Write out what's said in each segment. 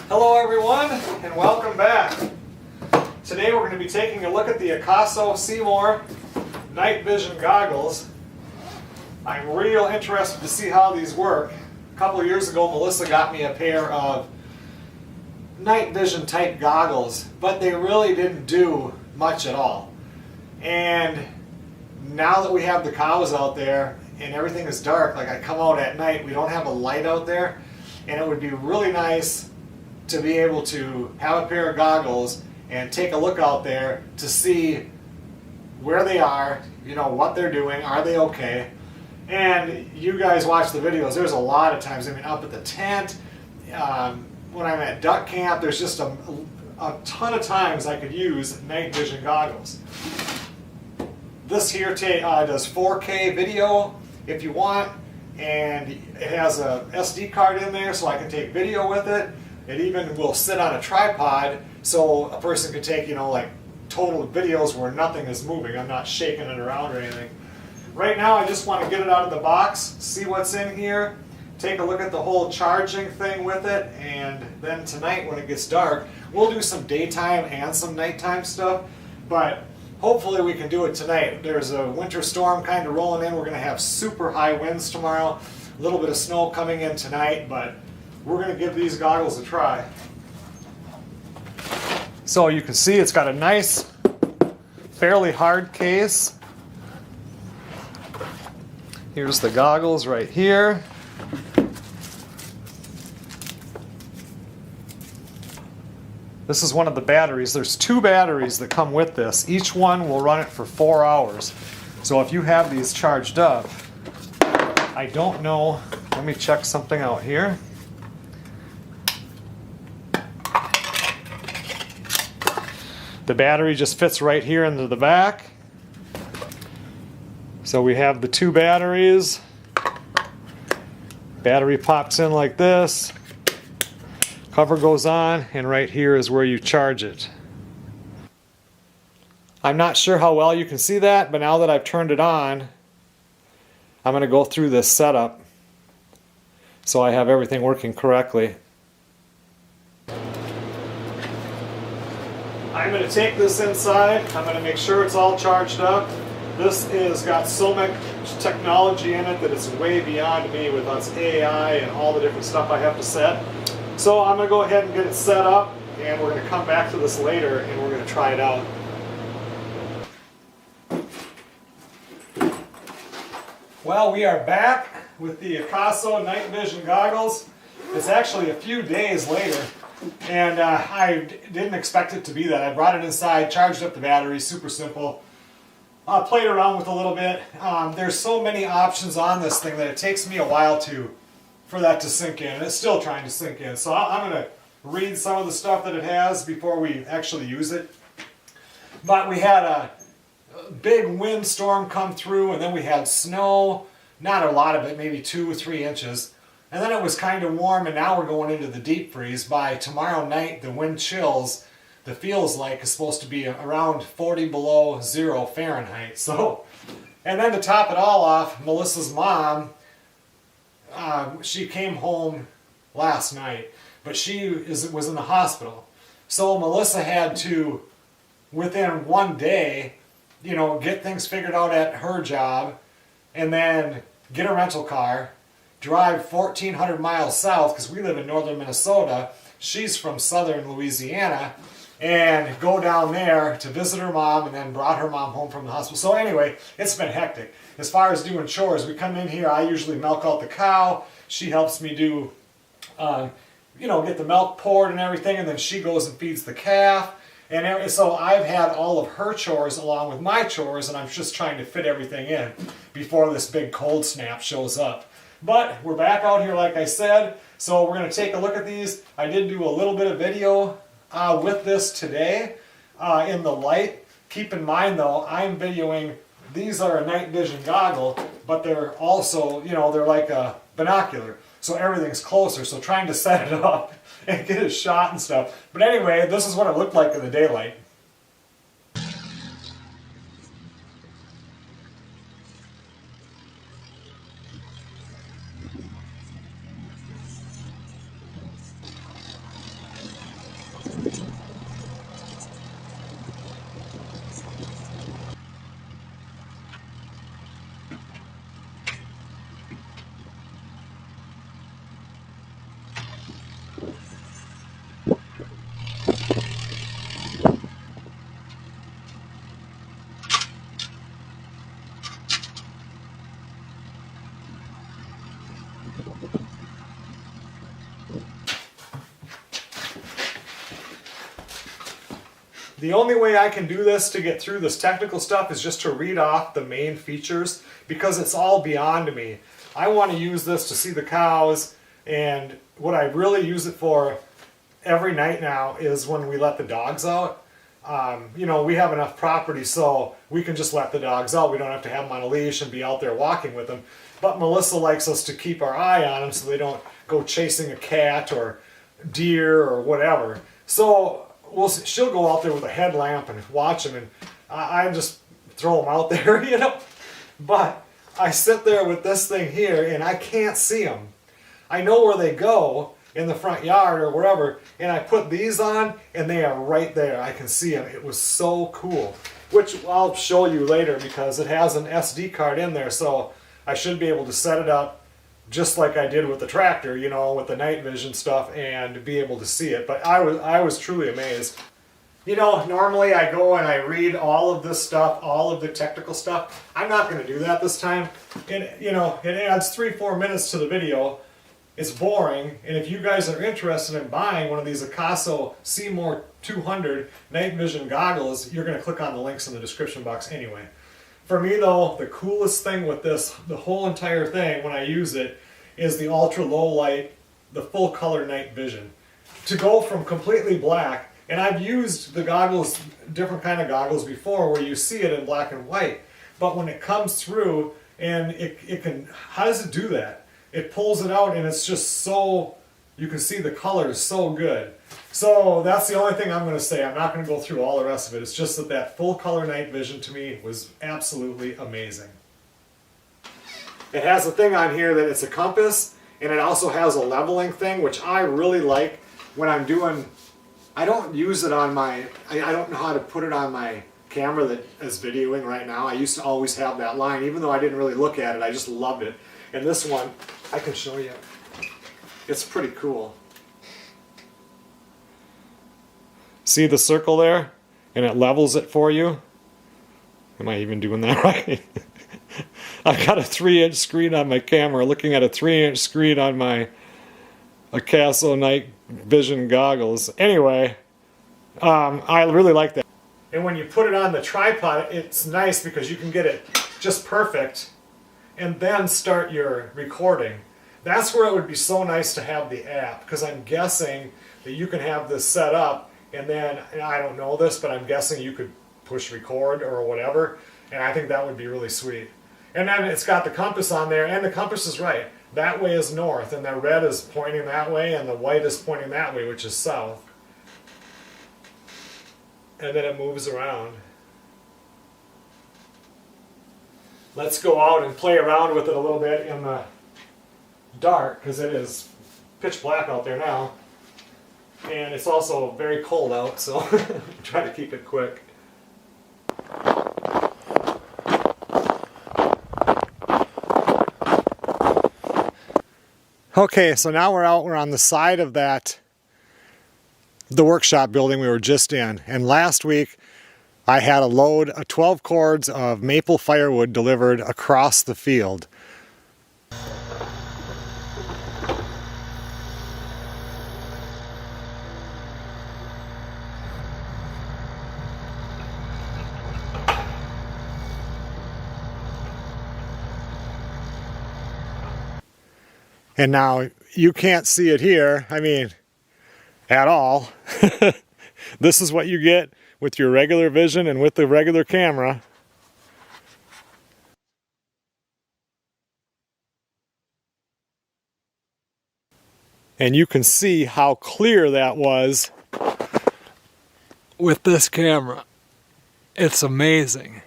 Hello everyone, and welcome back. Today we're going to be taking a look at the AKASO Seemor night vision goggles. I'm real interested to see how these work. A couple of years ago Melissa got me a pair of night vision type goggles, but they really didn't do much at all. And now that we have the cows out there and everything is dark, like I come out at night, we don't have a light out there, and it would be really nice to be able to have a pair of goggles and take a look out there to see where they are, you know, what they're doing, are they okay? And you guys watch the videos, there's a lot of times, I mean, up at the tent, when I'm at duck camp, there's just a ton of times I could use night vision goggles. This here does 4K video if you want, and it has a SD card in there so I can take video with it. It even will sit on a tripod so a person can take, you know, like total videos where nothing is moving. I'm not shaking it around or anything. Right now I just want to get it out of the box, see what's in here, take a look at the whole charging thing with it, and then tonight when it gets dark, we'll do some daytime and some nighttime stuff, but hopefully we can do it tonight. There's a winter storm kind of rolling in. We're going to have super high winds tomorrow, a little bit of snow coming in tonight, but we're going to give these goggles a try. So you can see it's got a nice, fairly hard case. Here's the goggles right here. This is one of the batteries. There's 2 batteries that come with this. Each one will run it for 4 hours. So if you have these charged up, I don't know, let me check something out here. The battery just fits right here into the back. So we have the 2 batteries. Battery pops in like this. Cover goes on, and right here is where you charge it. I'm not sure how well you can see that, but now that I've turned it on, I'm going to go through this setup so I have everything working correctly. I'm going to take this inside. I'm going to make sure it's all charged up. This has got so much technology in it that it's way beyond me with its AI and all the different stuff I have to set. So I'm going to go ahead and get it set up, and we're going to come back to this later and we're going to try it out. Well, we are back with the AKASO night vision goggles. It's actually a few days later, and I didn't expect it to be that. I brought it inside, charged up the battery, super simple. Played around with a little bit. There's so many options on this thing that it takes me a while for that to sink in. It's still trying to sink in. So I'm going to read some of the stuff that it has before we actually use it. But we had a big windstorm come through, and then we had snow. Not a lot of it, maybe 2 or 3 inches. And then it was kind of warm, and now we're going into the deep freeze. By tomorrow night, the wind chills, the feels like, is supposed to be around 40 below 0 Fahrenheit. So, and then to top it all off, Melissa's mom, she came home last night, but she was in the hospital. So Melissa had to, within 1 day, you know, get things figured out at her job, and then get a rental car, drive 1,400 miles south, because we live in northern Minnesota, she's from southern Louisiana, and go down there to visit her mom, and then brought her mom home from the hospital. So anyway, it's been hectic. As far as doing chores, we come in here, I usually milk out the cow, she helps me do, you know, get the milk poured and everything, and then she goes and feeds the calf. And so I've had all of her chores along with my chores, and I'm just trying to fit everything in before this big cold snap shows up. But we're back out here, like I said, so we're going to take a look at these. I did do a little bit of video with this today in the light. Keep in mind though, I'm videoing, these are a night vision goggle, but they're also, you know, they're like a binocular. So everything's closer, so trying to set it up and get a shot and stuff. But anyway, this is what it looked like in the daylight. The only way I can do this to get through this technical stuff is just to read off the main features, because it's all beyond me. I want to use this to see the cows, and what I really use it for every night now is when we let the dogs out. You know, we have enough property so we can just let the dogs out. We don't have to have them on a leash and be out there walking with them. But Melissa likes us to keep our eye on them so they don't go chasing a cat or deer or whatever. So she'll go out there with a headlamp and watch them, and I just throw them out there, you know. But I sit there with this thing here and I can't see them. I know where they go in the front yard or wherever, and I put these on and they are right there. I can see them. It was so cool, which I'll show you later because it has an SD card in there, so I should be able to set it up just like I did with the tractor, you know, with the night vision stuff, and be able to see it. But I was truly amazed. You know, normally I go and I read all of this stuff, all of the technical stuff. I'm not going to do that this time. And, you know, it adds 3-4 minutes to the video. It's boring, and if you guys are interested in buying one of these AKASO Seemor 200 night vision goggles, you're going to click on the links in the description box anyway. For me though, the coolest thing with this, the whole entire thing when I use it, is the ultra low light, the full color night vision. To go from completely black, and I've used the goggles, different kind of goggles before where you see it in black and white, but when it comes through and it can, how does it do that? It pulls it out and it's just so, you can see the color is so good. So that's the only thing I'm going to say. I'm not going to go through all the rest of it. It's just that that full color night vision to me was absolutely amazing. It has a thing on here that it's a compass, and it also has a leveling thing, which I really like when I'm doing, I don't use it on my, I don't know how to put it on my camera that is videoing right now. I used to always have that line, even though I didn't really look at it, I just loved it. And this one, I can show you. It's pretty cool. See the circle there? And it levels it for you. Am I even doing that right? I've got a 3-inch screen on my camera, looking at a 3-inch screen on my AKASO night vision goggles. Anyway, I really like that. And when you put it on the tripod, it's nice because you can get it just perfect and then start your recording. That's where it would be so nice to have the app, because I'm guessing that you can have this set up, and then, and I don't know this, but I'm guessing you could push record or whatever, and I think that would be really sweet. And then it's got the compass on there, and the compass is right. That way is north, and the red is pointing that way, and the white is pointing that way, which is south. And then it moves around. Let's go out and play around with it a little bit in the dark, because it is pitch black out there now. And it's also very cold out, so try to keep it quick. Okay, so now we're on the side of the workshop building we were just in. And last week I had a load of 12 cords of maple firewood delivered across the field. And now you can't see it here, I mean, at all. This is what you get with your regular vision and with the regular camera. And you can see how clear that was with this camera. It's amazing.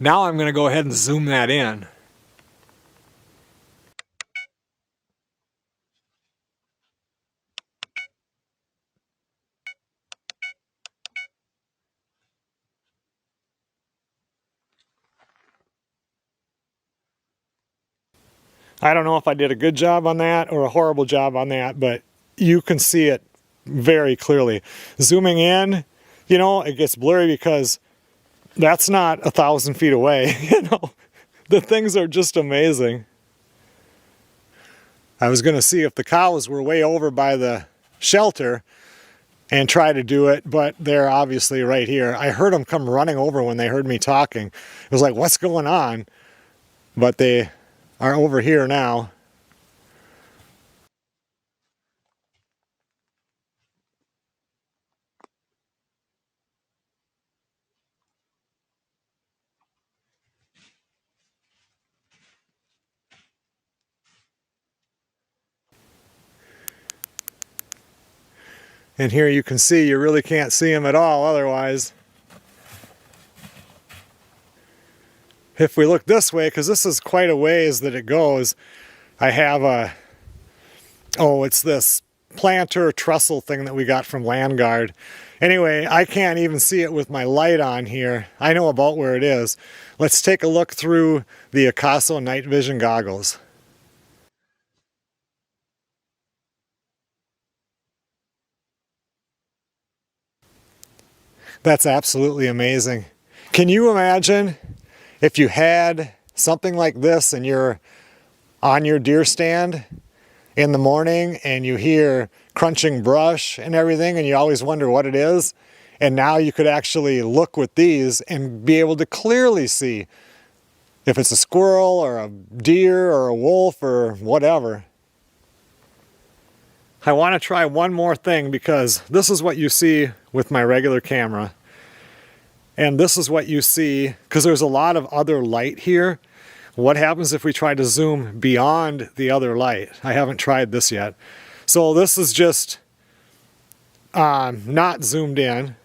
Now I'm going to go ahead and zoom that in. I don't know if I did a good job on that or a horrible job on that, but you can see it very clearly. Zooming in, you know, it gets blurry because that's not 1,000 feet away, you know. The things are just amazing. I was going to see if the cows were way over by the shelter, and try to do it, but they're obviously right here. I heard them come running over when they heard me talking. It was like, what's going on? But they are over here now. And here you can see, you really can't see them at all otherwise. If we look this way, because this is quite a ways that it goes, I have a, oh, it's this planter trestle thing that we got from Landguard. Anyway, I can't even see it with my light on here. I know about where it is. Let's take a look through the AKASO night vision goggles. That's absolutely amazing. Can you imagine if you had something like this and you're on your deer stand in the morning and you hear crunching brush and everything and you always wonder what it is, and now you could actually look with these and be able to clearly see if it's a squirrel or a deer or a wolf or whatever. I want to try one more thing, because this is what you see with my regular camera. And this is what you see, because there's a lot of other light here. What happens if we try to zoom beyond the other light? I haven't tried this yet. So this is just not zoomed in.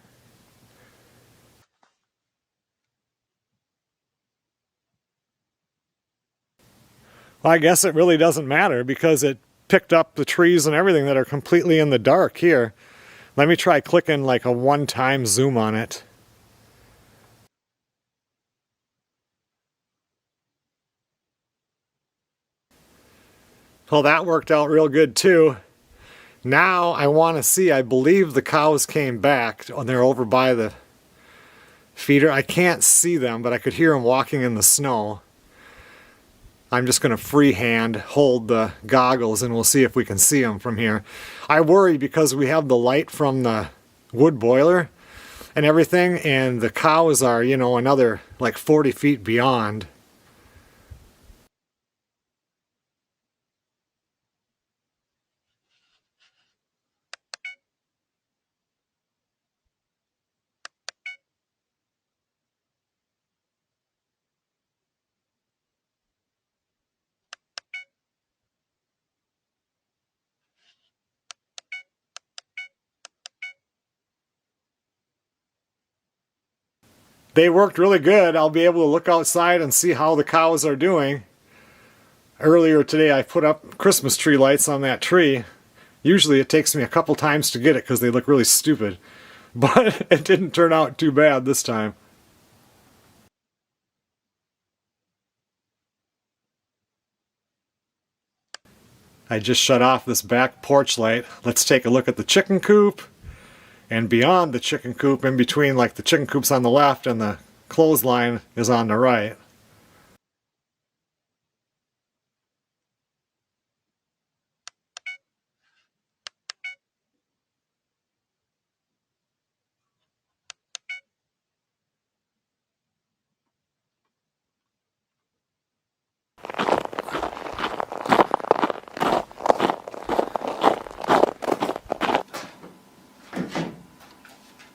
Well, I guess it really doesn't matter, because it picked up the trees and everything that are completely in the dark here. Let me try clicking like a one-time zoom on it. Well, that worked out real good too. Now I want to see, I believe the cows came back. Oh, they're over by the feeder. I can't see them, but I could hear them walking in the snow. I'm just going to freehand hold the goggles and we'll see if we can see them from here. I worry because we have the light from the wood boiler and everything, and the cows are, you know, another like 40 feet beyond. They worked really good. I'll be able to look outside and see how the cows are doing. Earlier today I put up Christmas tree lights on that tree. Usually it takes me a couple times to get it because they look really stupid. But it didn't turn out too bad this time. I just shut off this back porch light. Let's take a look at the chicken coop. And beyond the chicken coop, in between, like the chicken coop's on the left and the clothesline is on the right.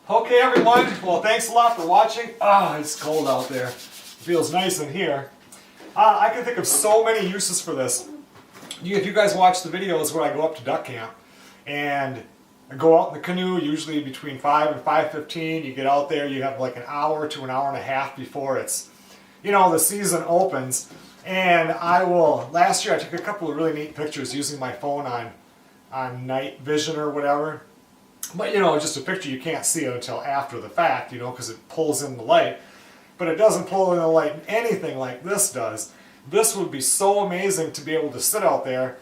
Okay everyone, well thanks a lot for watching. It's cold out there. It feels nice in here. I can think of so many uses for this. If you guys watch the videos where I go up to duck camp and I go out in the canoe, usually between 5 and 5:15, you get out there, you have like an hour to an hour and a half before it's, you know, the season opens. And last year I took a couple of really neat pictures using my phone on night vision or whatever. But you know, just a picture, you can't see it until after the fact, you know, because it pulls in the light. But it doesn't pull in the light anything like this does. This would be so amazing to be able to sit out there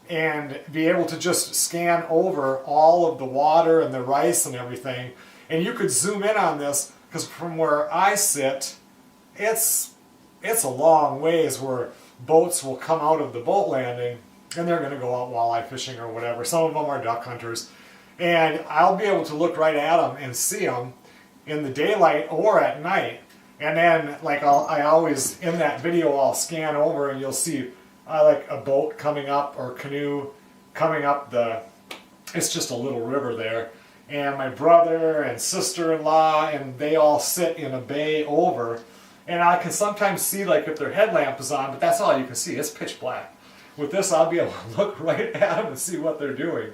and be able to just scan over all of the water and the rice and everything. And you could zoom in on this, because from where I sit, it's a long ways where boats will come out of the boat landing and they're going to go out walleye fishing or whatever. Some of them are duck hunters. And I'll be able to look right at them and see them in the daylight or at night. And then, like, I always, in that video, I'll scan over and you'll see like a boat coming up or canoe coming up it's just a little river there. And my brother and sister-in-law, and they all sit in a bay over. And I can sometimes see, like, if their headlamp is on, but that's all you can see. It's pitch black. With this, I'll be able to look right at them and see what they're doing.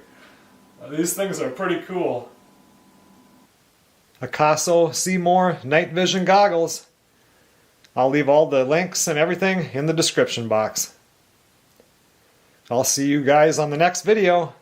These things are pretty cool. AKASO Seemor night vision goggles. I'll leave all the links and everything in the description box. I'll see you guys on the next video.